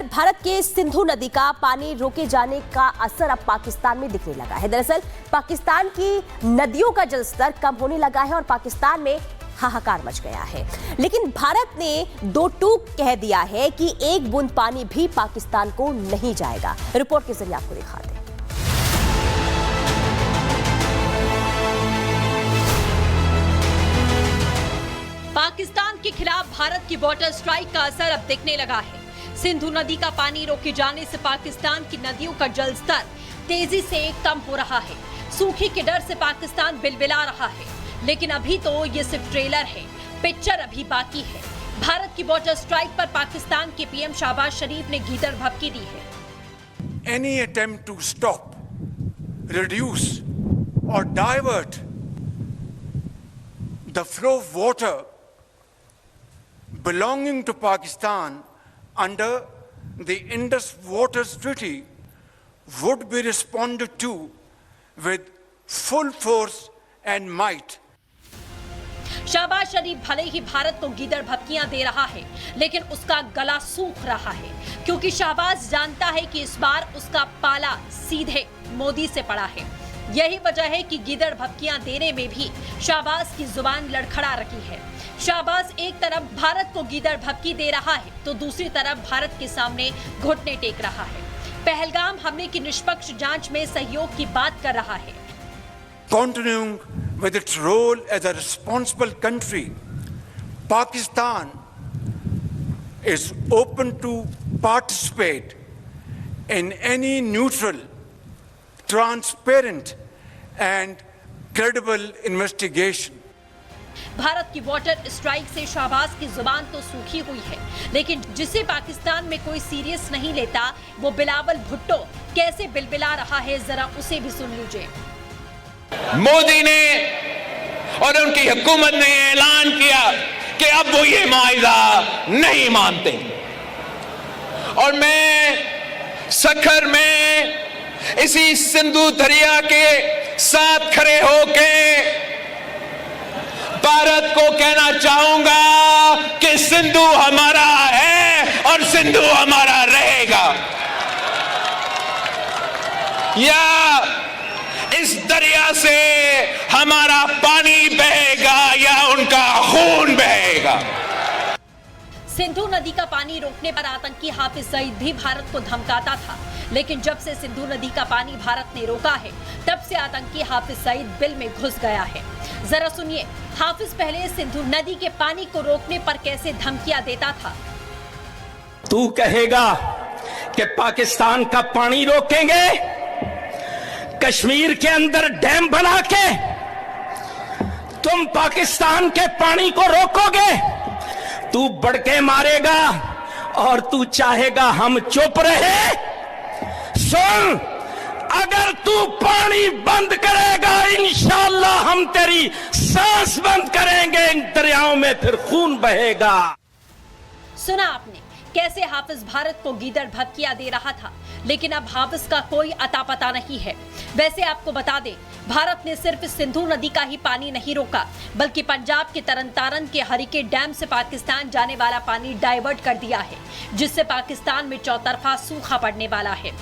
इधर भारत के सिंधु नदी का पानी रोके जाने का असर अब पाकिस्तान में दिखने लगा है। दरअसल पाकिस्तान की नदियों का जलस्तर कम होने लगा है और पाकिस्तान में हाहाकार मच गया है। लेकिन भारत ने दो टूक कह दिया है कि एक बूंद पानी भी पाकिस्तान को नहीं जाएगा। रिपोर्ट के जरिए आपको दिखाते हैं। पाकिस्तान के खिलाफ भारत की वाटर स्ट्राइक का असर अब दिखने लगा है। सिंधु नदी का पानी रोके जाने से पाकिस्तान की नदियों का जलस्तर तेजी से कम हो रहा है। सूखे के डर से पाकिस्तान बिलबिला रहा है, लेकिन अभी तो ये सिर्फ ट्रेलर है, पिक्चर अभी बाकी है। भारत की वाटर स्ट्राइक पर पाकिस्तान के पीएम शहबाज शरीफ ने गीदड़ भभकी दी है। Any attempt to stop, reduce or divert the flow of water belonging to Pakistan under the Indus Waters Treaty would be responded to with full force and might. Shahbaz शरीफ भले ही भारत को गीदड़ भभकियां दे रहा है, लेकिन उसका गला सूख रहा है, क्योंकि शहबाज जानता है कि इस बार उसका पाला सीधे मोदी से पड़ा है। यही वजह है कि गीदड़ भभकियां देने में भी शहबाज की जुबान लड़खड़ा रही है। शहबाज एक तरफ भारत को गीदड़ भभकी दे रहा है, तो दूसरी तरफ भारत के सामने घुटने टेक रहा है। पहलगाम हमले की निष्पक्ष जांच में सहयोग की बात कर रहा है। Continuing with its role as a responsible country, Pakistan is open to participate in any neutral, transparent and credible investigation. Bharat की वाटर स्ट्राइक से शहबाज की जुबान तो सूखी हुई है, लेकिन जिसे पाकिस्तान में कोई सीरियस नहीं लेता, वो बिलावल भुट्टो कैसे बिलबिला रहा है, जरा उसे भी सुन लीजिए। मोदी ने और उनकी हुकूमत ने ऐलान किया कि अब वो ये मुआहिदा नहीं मानते, और मैं सखर में इसी सिंधु दरिया के साथ खड़े होके भारत को कहना चाहूंगा कि सिंधु हमारा है और सिंधु हमारा रहेगा। या इस दरिया से हमारा पानी बहेगा या उनका खून बहेगा। सिंधु नदी का पानी रोकने पर आतंकी हाफिज सईद भी भारत को धमकाता था, लेकिन जब से सिंधु नदी का पानी भारत ने रोका है, तब से आतंकी हाफिज सईद बिल में घुस गया है। जरा सुनिए, हाफिज पहले सिंधु नदी के पानी को रोकने पर कैसे धमकियां देता था। तू कहेगा कि पाकिस्तान का पानी रोकेंगे, कश्मीर के अंदर डैम बना के तुम पाकिस्तान के पानी को रोकोगे, तू बड़के मारेगा और तू चाहेगा हम चुप रहे। सुन, अगर तू पानी बंद करेगा, इंशाअल्लाह हम तेरी सांस बंद करेंगे, इन दरियाओं में फिर खून बहेगा। सुना आपने कैसे हाफिज भारत को गीदड़ भभकियां दे रहा था, लेकिन अब हाफिज का कोई अता पता नहीं है। वैसे आपको बता दें, भारत ने सिर्फ सिंधु नदी का ही पानी नहीं रोका, बल्कि पंजाब के तरन के हरिके डैम से पाकिस्तान जाने वाला पानी डाइवर्ट कर दिया है, जिससे पाकिस्तान में चौतरफा सूखा पड़ने वाला है।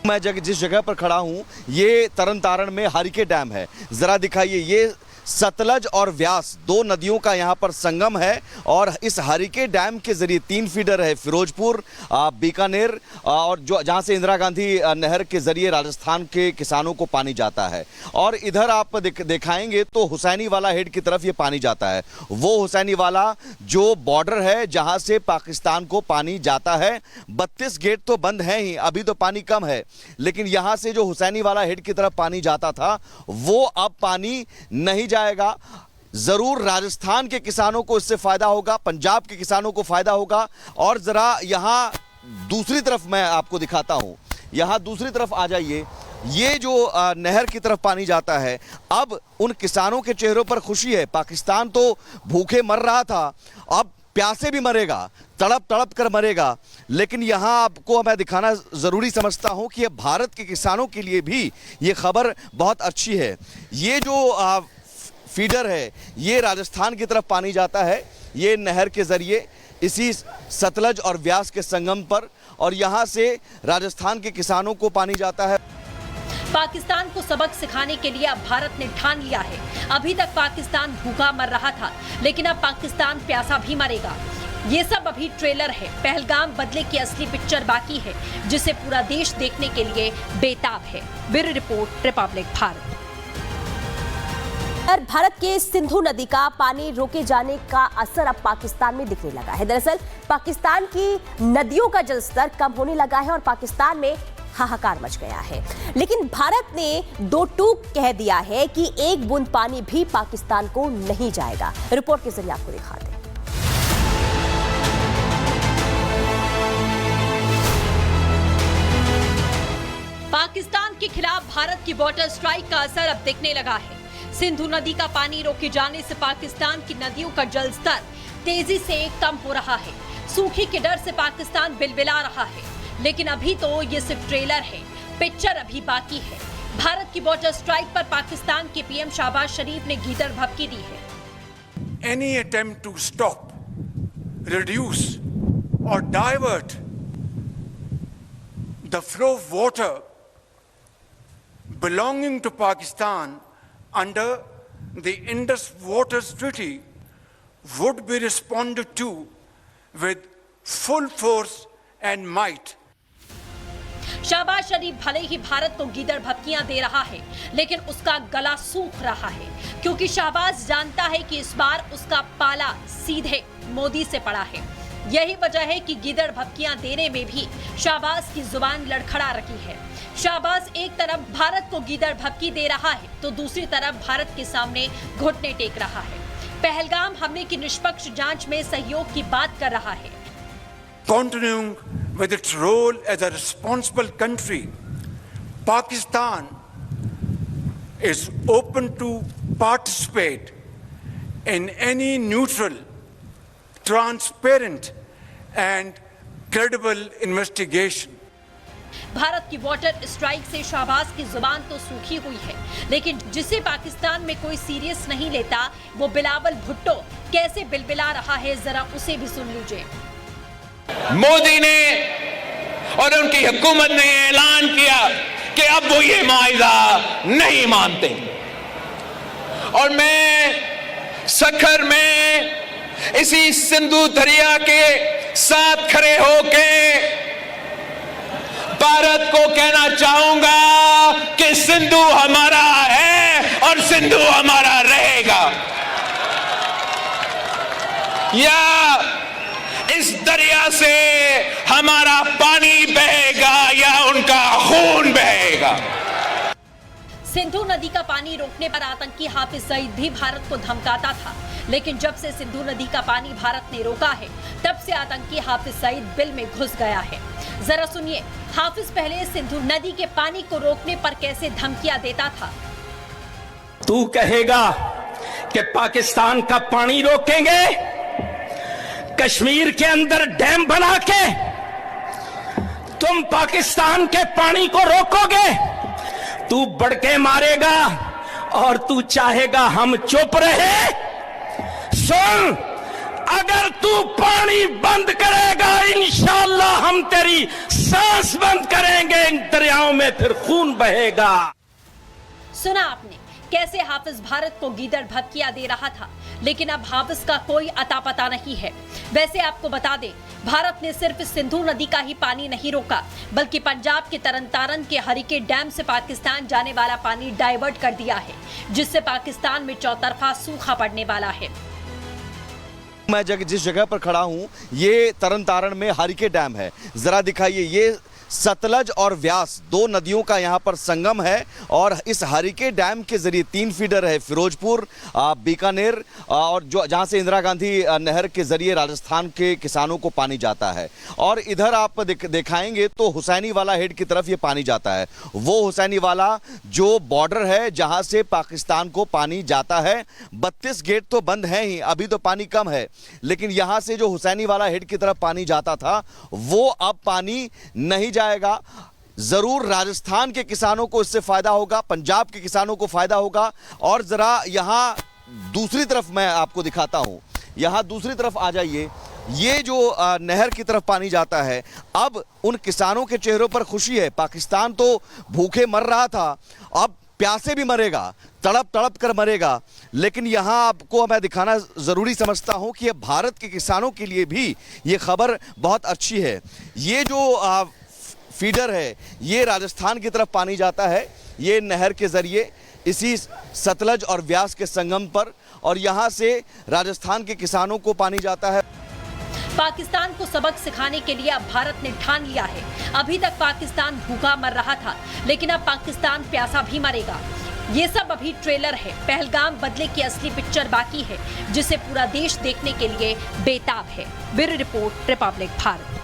मैं जिस जगह पर खड़ा हूं, ये तरन में हरिके डैम है। जरा दिखाइए, ये सतलज और व्यास दो नदियों का यहाँ पर संगम है, और इस हरिके डैम के जरिए 3 फीडर है, फिरोजपुर, बीकानेर, और जो जहाँ से इंदिरा गांधी नहर के जरिए राजस्थान के किसानों को पानी जाता है। और इधर आप दिखाएंगे तो हुसैनी वाला हेड की तरफ ये पानी जाता है, वो हुसैनी वाला जो बॉर्डर है जहाँ से पाकिस्तान को पानी जाता है। 32 गेट तो बंद हैं ही, अभी तो पानी कम है, लेकिन यहाँ से जो हुसैनी वाला हेड की तरफ पानी जाता था, वो अब पानी नहीं जाएगा। जरूर राजस्थान के किसानों को इससे फायदा होगा, पंजाब के किसानों को फायदा होगा। और जरा यहां दूसरी तरफ मैं आपको दिखाता हूं, यहां दूसरी तरफ आ जाइए। ये जो नहर की तरफ पानी जाता है, अब उन किसानों के चेहरों पर खुशी है। पाकिस्तान तो भूखे मर रहा था, अब प्यासे भी मरेगा, तड़प तड़प कर मरेगा। लेकिन यहां आपको मैं दिखाना जरूरी समझता हूं कि भारत के किसानों के लिए भी ये खबर बहुत अच्छी है। ये जो फीडर है, ये राजस्थान की तरफ पानी जाता है, ये नहर के जरिए इसी सतलज और व्यास के संगम पर, और यहाँ से राजस्थान के किसानों को पानी जाता है। पाकिस्तान को सबक सिखाने के लिए अब भारत ने ठान लिया है। अभी तक पाकिस्तान भूखा मर रहा था, लेकिन अब पाकिस्तान प्यासा भी मरेगा। ये सब अभी ट्रेलर है। पहलगाम बदले की असली पिक्चर बाकी है, जिसे पूरा देश देखने के लिए बेताब है। Bureau report, Republic Bharat. Bharat के सिंधु नदी का पानी रोके जाने का असर अब पाकिस्तान में दिखने लगा है। दरअसल पाकिस्तान की नदियों का जलस्तर कम होने लगा है और पाकिस्तान में हाहाकार मच गया है। लेकिन भारत ने दो टूक कह दिया है कि एक बूंद पानी भी पाकिस्तान को नहीं जाएगा। रिपोर्ट के जरिए आपको दिखाते हैं। पाकिस्तान के खिलाफ भारत की वाटर स्ट्राइक का असर अब दिखने लगा है। सिंधु नदी का पानी रोके जाने से पाकिस्तान की नदियों का जलस्तर तेजी से कम हो रहा है। सूखे के डर से पाकिस्तान बिलबिला रहा है, लेकिन अभी तो ये सिर्फ ट्रेलर है, पिक्चर अभी बाकी है। भारत की वाटर स्ट्राइक पर पाकिस्तान के पीएम शहबाज शरीफ ने गीदड़ भभकी दी है। Any attempt to stop, reduce or divert the flow of water belonging to Pakistan under the Indus Waters Treaty would be responded to with full force and might. Shahbaz शरीफ भले ही भारत को गीदड़ भभकियां दे रहा है, लेकिन उसका गला सूख रहा है, क्योंकि शहबाज जानता है कि इस बार उसका पाला सीधे मोदी से पड़ा है। यही वजह है कि गीदड़ भभकियां देने में भी शहबाज की जुबान लड़खड़ा रही है। शहबाज एक तरफ भारत को गीदड़ भभकी दे रहा है, तो दूसरी तरफ भारत के सामने घुटने टेक रहा है। पहलगाम हमले की निष्पक्ष जांच में सहयोग की बात कर रहा है। Continuing with its role as a responsible country, Pakistan is open to participate in any neutral, transparent and credible investigation. Bharat की वाटर स्ट्राइक से शहबाज की जुबान तो सूखी हुई है, लेकिन जिसे पाकिस्तान में कोई सीरियस नहीं लेता, वो बिलावल भुट्टो कैसे बिलबिला रहा है, जरा उसे भी सुन लीजिए। मोदी ने और उनकी हुकूमत ने ऐलान किया कि अब वो ये मुआहिदा नहीं मानते, और मैं सखर में इसी सिंधु दरिया के साथ खड़े होके भारत को कहना चाहूंगा कि सिंधु हमारा है और सिंधु हमारा रहेगा। या इस दरिया से हमारा पानी बहेगा या उनका खून बहेगा। सिंधु नदी का पानी रोकने पर आतंकी हाफिज सईद भी भारत को धमकाता था, लेकिन जब से सिंधु नदी का पानी भारत ने रोका है, तब से आतंकी हाफिज सईद बिल में घुस गया है। जरा सुनिए, हाफिज पहले सिंधु नदी के पानी को रोकने पर कैसे धमकियां देता था। तू कहेगा कि पाकिस्तान का पानी रोकेंगे, कश्मीर के अंदर डैम बना के तुम पाकिस्तान के पानी को रोकोगे, तू बड़के मारेगा और तू चाहेगा हम चुप रहे। सुन, अगर तू पानी बंद करेगा, इंशाअल्लाह हम तेरी सांस बंद करेंगे, इन दरियाओं में फिर खून बहेगा। सुना आपने कैसे हाफिज भारत को गीदड़ भभकियां दे रहा था, लेकिन अब हाफिज का कोई अता पता नहीं है। वैसे आपको बता दें, भारत ने सिर्फ सिंधु नदी का ही पानी नहीं रोका, बल्कि पंजाब के तरन के हरिके डैम से पाकिस्तान जाने वाला पानी डाइवर्ट कर दिया है, जिससे पाकिस्तान में चौतरफा सूखा पड़ने वाला है। मैं जिस जगह पर खड़ा हूं, ये तरन में हरिके डैम है। जरा दिखाइए, ये सतलज और व्यास दो नदियों का यहाँ पर संगम है, और इस हरिके डैम के जरिए 3 फीडर है, फिरोजपुर, बीकानेर, और जो जहाँ से इंदिरा गांधी नहर के जरिए राजस्थान के किसानों को पानी जाता है। और इधर आप दिखाएंगे तो हुसैनी वाला हेड की तरफ ये पानी जाता है। वो हुसैनी वाला जो बॉर्डर है जहाँ से पाकिस्तान को पानी जाता है। 32 गेट तो बंद हैं ही, अभी तो पानी कम है, लेकिन यहाँ से जो हुसैनी वाला हेड की तरफ पानी जाता था, वो अब पानी नहीं जाएगा। जरूर राजस्थान के किसानों को इससे फायदा होगा, पंजाब के किसानों को फायदा होगा। और जरा यहां दूसरी तरफ मैं आपको दिखाता हूं, यहां दूसरी तरफ आ जाइए। ये जो नहर की तरफ पानी जाता है, अब उन किसानों के चेहरों पर खुशी है। पाकिस्तान तो भूखे मर रहा था, अब प्यासे भी मरेगा, तड़प तड़प कर मरेगा। लेकिन यहाँ आपको मैं दिखाना ज़रूरी समझता हूँ कि भारत के किसानों के लिए भी ये खबर बहुत अच्छी है। ये जो फीडर है, ये राजस्थान की तरफ पानी जाता है, ये नहर के ज़रिए इसी सतलज और व्यास के संगम पर, और यहाँ से राजस्थान के किसानों को पानी जाता है। पाकिस्तान को सबक सिखाने के लिए अब भारत ने ठान लिया है। अभी तक पाकिस्तान भूखा मर रहा था, लेकिन अब पाकिस्तान प्यासा भी मरेगा। ये सब अभी ट्रेलर है। पहलगाम बदले की असली पिक्चर बाकी है, जिसे पूरा देश देखने के लिए बेताब है। Bureau report, Republic Bharat.